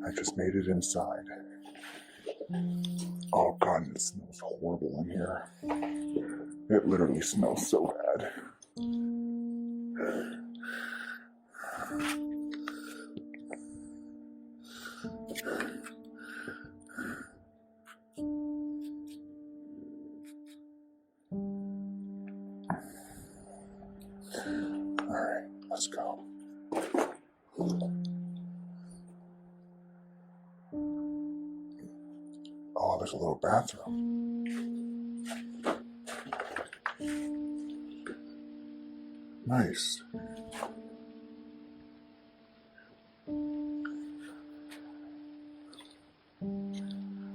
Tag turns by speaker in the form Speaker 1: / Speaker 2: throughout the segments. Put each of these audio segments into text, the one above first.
Speaker 1: I just made it inside. Oh god, it smells horrible in here. It literally smells so bad. Alright, let's go. Oh, there's a little bathroom. Nice.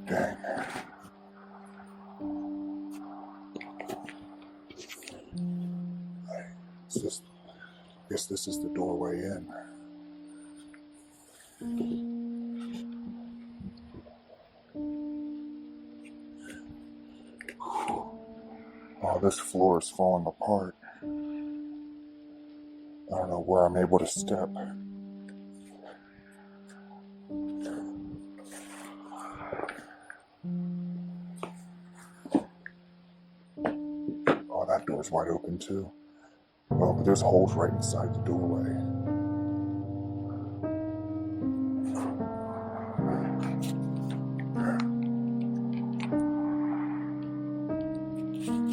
Speaker 1: Dang. I guess this is the doorway in. Oh, this floor is falling apart. I don't know where I'm able to step. Oh, that door's wide open too. Oh, but there's holes right inside the doorway.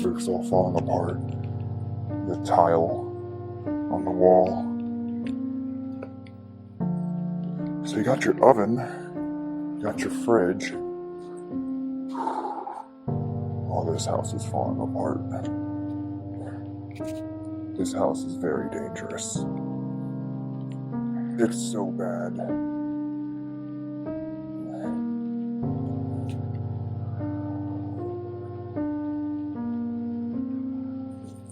Speaker 1: Roof's all falling apart. The tile on the wall. So you got your oven, you got your fridge. Oh, this house is falling apart. This house is very dangerous. It's so bad.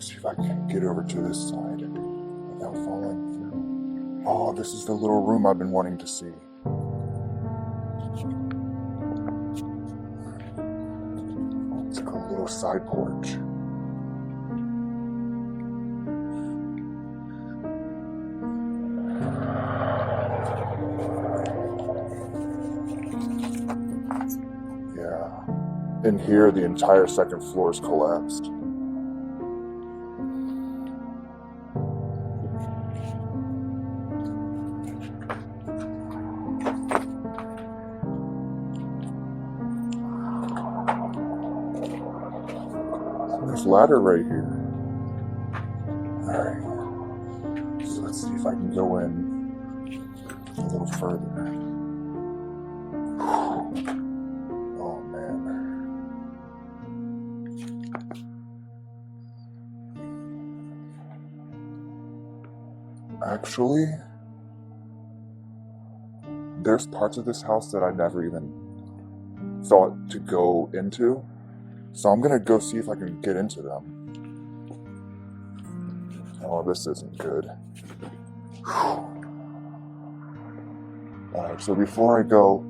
Speaker 1: See if I can get over to this side without falling through. Oh, this is the little room I've been wanting to see. It's like a little side porch. Yeah. In here, the entire second floor is collapsed. There's a ladder right here. Alright. So let's see if I can go in a little further. Oh man. Actually, there's parts of this house that I never even thought to go into. So I'm gonna go see if I can get into them. Oh, this isn't good. Alright, so before I go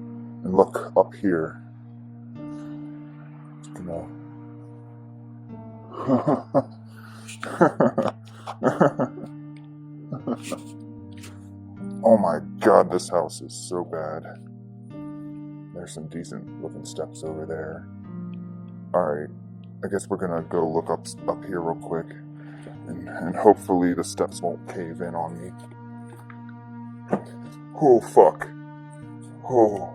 Speaker 1: and look up here, just gonna... Oh my god, this house is so bad. There's some decent looking steps over there. Alright, I guess we're gonna go look up here real quick. And hopefully the steps won't cave in on me. Oh fuck. Oh.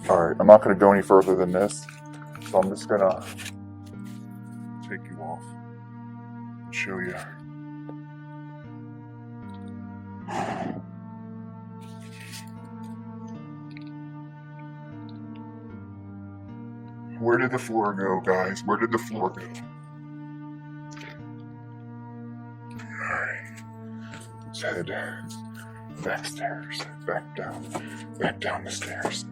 Speaker 1: Alright, I'm not gonna go any further than this. So I'm just gonna take you off and show you. Where did the floor go, guys? Where did the floor go? Alright. Let's head backstairs. Back down the stairs.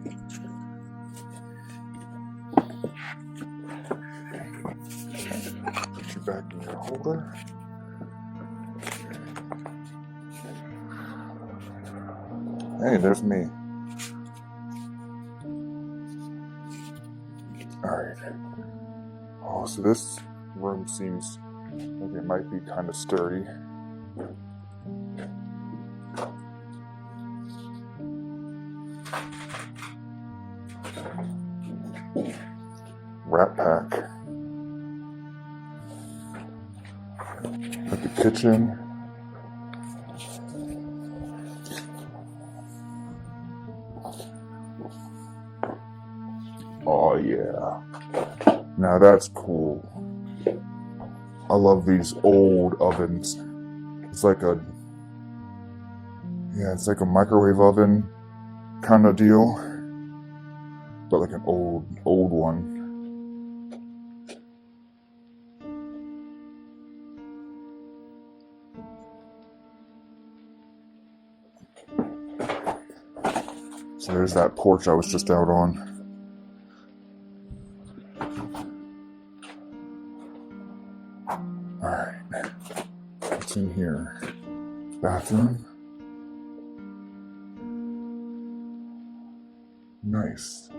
Speaker 1: Put you back in your holder. Hey, there's me. Alright. Oh, so this room seems like it might be kind of sturdy. Wrap pack. At the kitchen. Oh yeah. Now that's cool. I love these old ovens. It's like a microwave oven kind of deal, but like an old one. So there's that porch I was just out on. Alright. What's in here? Bathroom. Nice.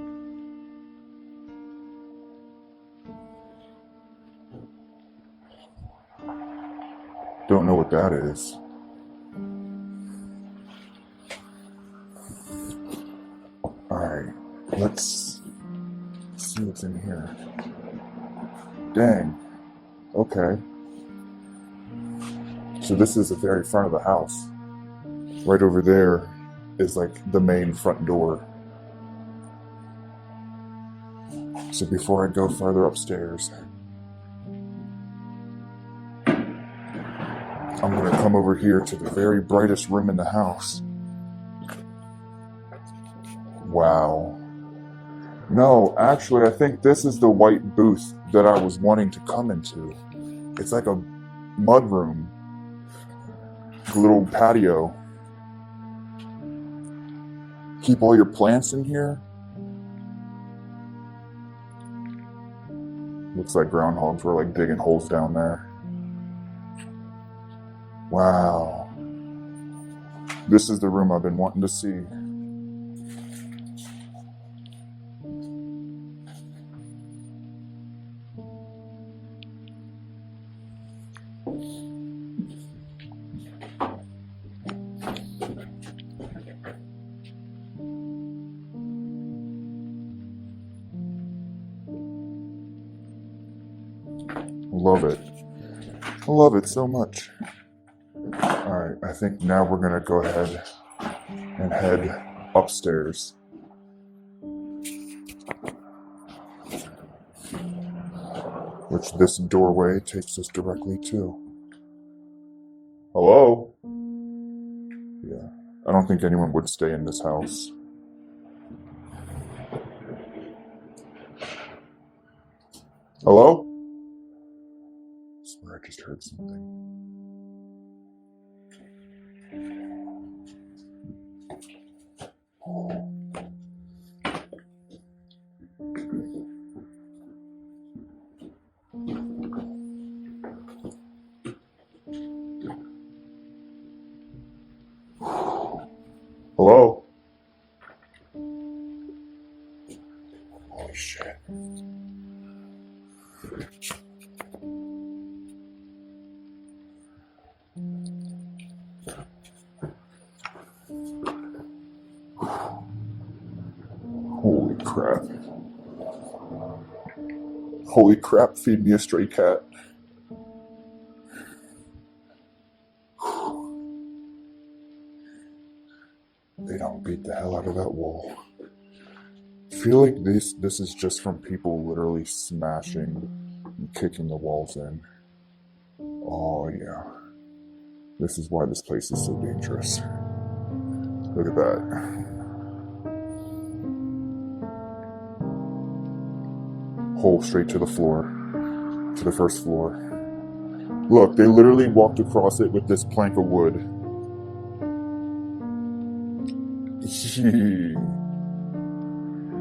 Speaker 1: Don't know what that is. Alright, let's see what's in here. Dang. Okay. So this is the very front of the house. Right over there is like the main front door. So before I go further upstairs, I'm going to come over here to the very brightest room in the house. Wow. No, actually, I think this is the white booth that I was wanting to come into. It's like a mud room. A little patio. Keep all your plants in here. Looks like groundhogs were like digging holes down there. Wow. This is the room I've been wanting to see. Love it. I love it so much. Alright, I think now we're going to go ahead and head upstairs. Which this doorway takes us directly to. Hello? Yeah, I don't think anyone would stay in this house. Hello? I swear I just heard something. Hello? Holy shit. Holy crap. Holy crap, feed me a stray cat. They don't beat the hell out of that wall. I feel like this is just from people literally smashing and kicking the walls in. Oh yeah. This is why this place is so dangerous. Look at that. Hole straight to the floor. To the first floor. Look, they literally walked across it with this plank of wood.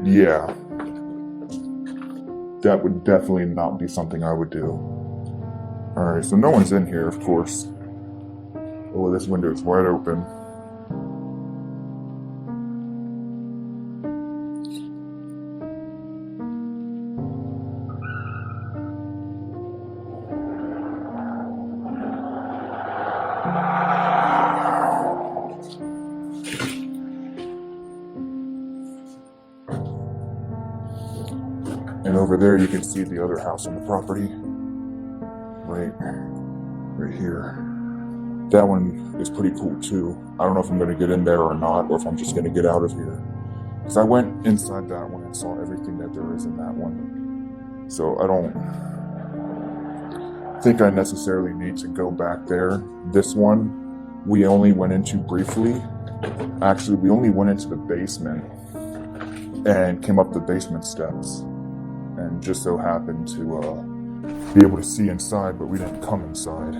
Speaker 1: Yeah. That would definitely not be something I would do. Alright, so no one's in here, of course. Oh, this window is wide open. And over there you can see the other house on the property. Right here. That one is pretty cool too. I don't know if I'm gonna get in there or not, or if I'm just gonna get out of here. Because I went inside that one and saw everything that there is in that one. So I don't think I necessarily need to go back there. This one, we only went into briefly. Actually, we only went into the basement and came up the basement steps. And just so happened to be able to see inside, but we didn't come inside.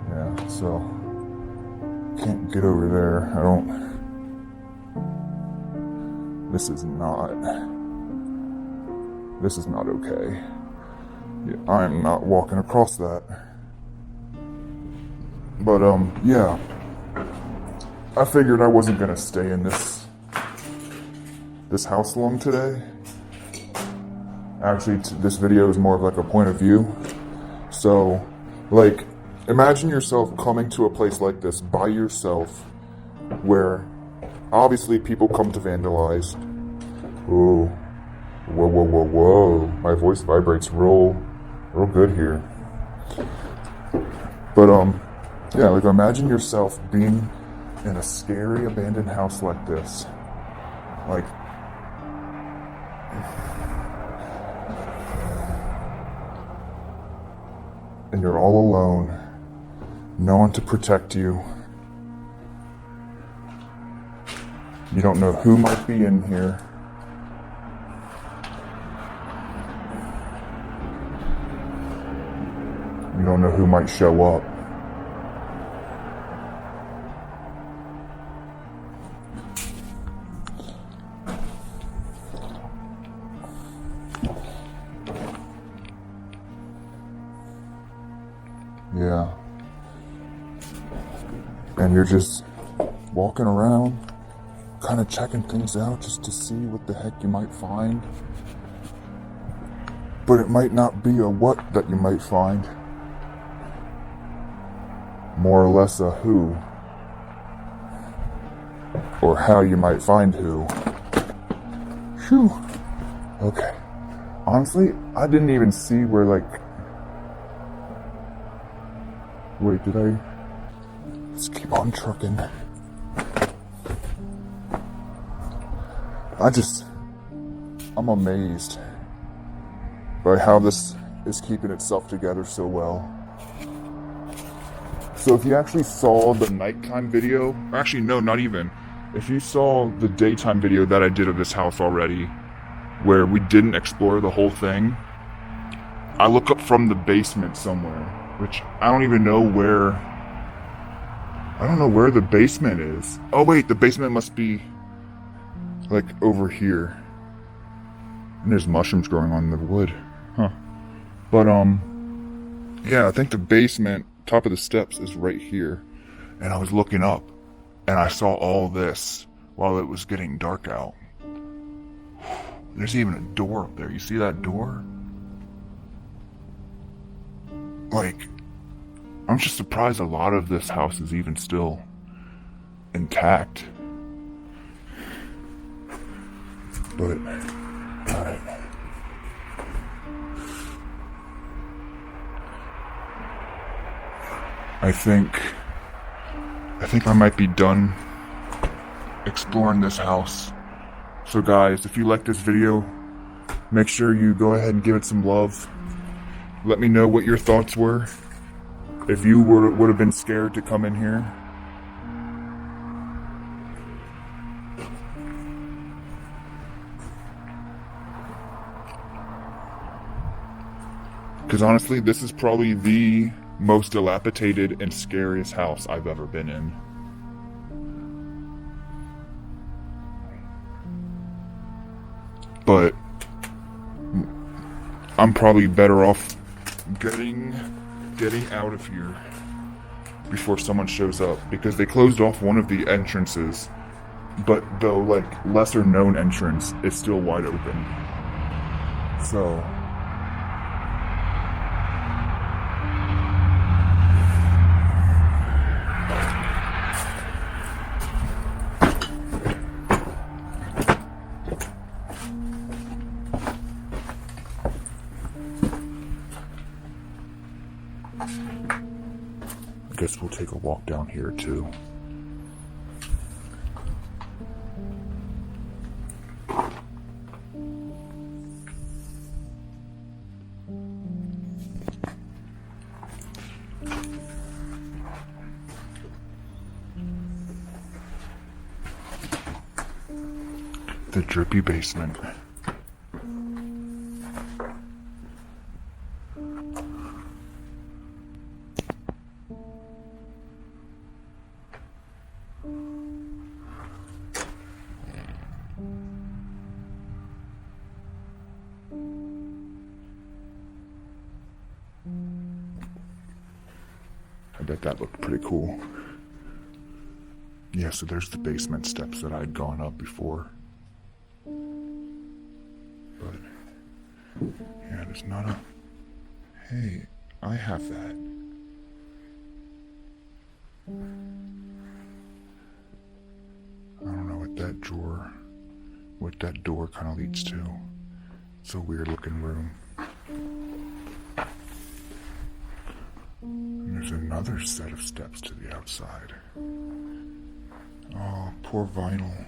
Speaker 1: Yeah, so can't get over there. This is not okay. Yeah, I'm not walking across that. But yeah, I figured I wasn't gonna stay in this house long today. Actually, this video is more of like a point of view. So, like, imagine yourself coming to a place like this by yourself, where obviously people come to vandalize. Ooh, whoa! My voice vibrates real good here. But yeah, like imagine yourself being in a scary abandoned house like this, like. And you're all alone, no one to protect you. You don't know who might be in here. You don't know who might show up. Yeah. And you're just walking around, kind of checking things out just to see what the heck you might find. But it might not be a what that you might find. More or less a who. Or how you might find who. Phew. Okay. Honestly, I didn't even see where, like... Wait, did I? Let's keep on trucking. I'm amazed by how this is keeping itself together so well. So if you actually saw the nighttime video, actually no, not even. If you saw the daytime video that I did of this house already, where we didn't explore the whole thing, I look up from the basement somewhere, which I don't even know where. I don't know where the basement is. Oh wait, the basement must be like over here. And there's mushrooms growing on the wood. Huh. But yeah, I think the basement, top of the steps, is right here. And I was looking up and I saw all this while it was getting dark out. There's even a door up there. You see that door? Like, I'm just surprised a lot of this house is even still intact. But, alright. I think I might be done exploring this house. So guys, if you like this video, make sure you go ahead and give it some love. Let me know what your thoughts were. If you would have been scared to come in here. Because honestly, this is probably the most dilapidated and scariest house I've ever been in. But I'm probably better off getting out of here before someone shows up, because they closed off one of the entrances, but the like lesser known entrance is still wide open. So guess we'll take a walk down here too. The drippy basement. I bet that looked pretty cool. Yeah, so there's the basement steps that I'd gone up before. But, yeah, there's not a... Hey, I have that. I don't know what that door kind of leads to. It's a weird looking room. And there's another set of steps to the outside. Oh, poor vinyl.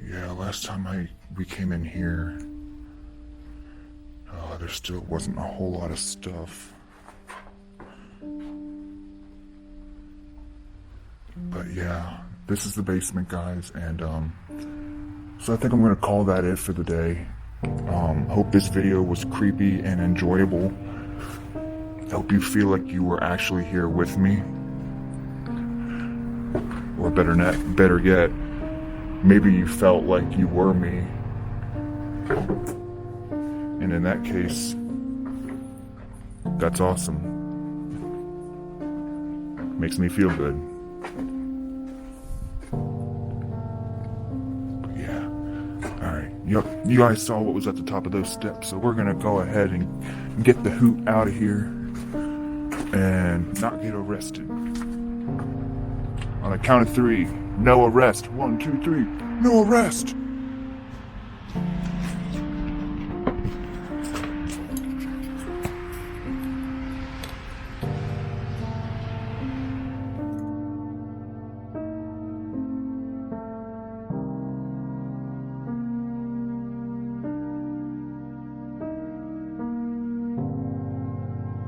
Speaker 1: Yeah, last time we came in here, there still wasn't a whole lot of stuff. But yeah, this is the basement, guys, and so I think I'm gonna call that it for the day. Hope this video was creepy and enjoyable. Hope you feel like you were actually here with me. Or better yet, maybe you felt like you were me. And in that case, that's awesome. Makes me feel good. But yeah. Alright. You guys saw what was at the top of those steps, so we're gonna go ahead and get the hoot out of here and not get arrested. On a count of 3, no arrest. 1, 2, 3, no arrest!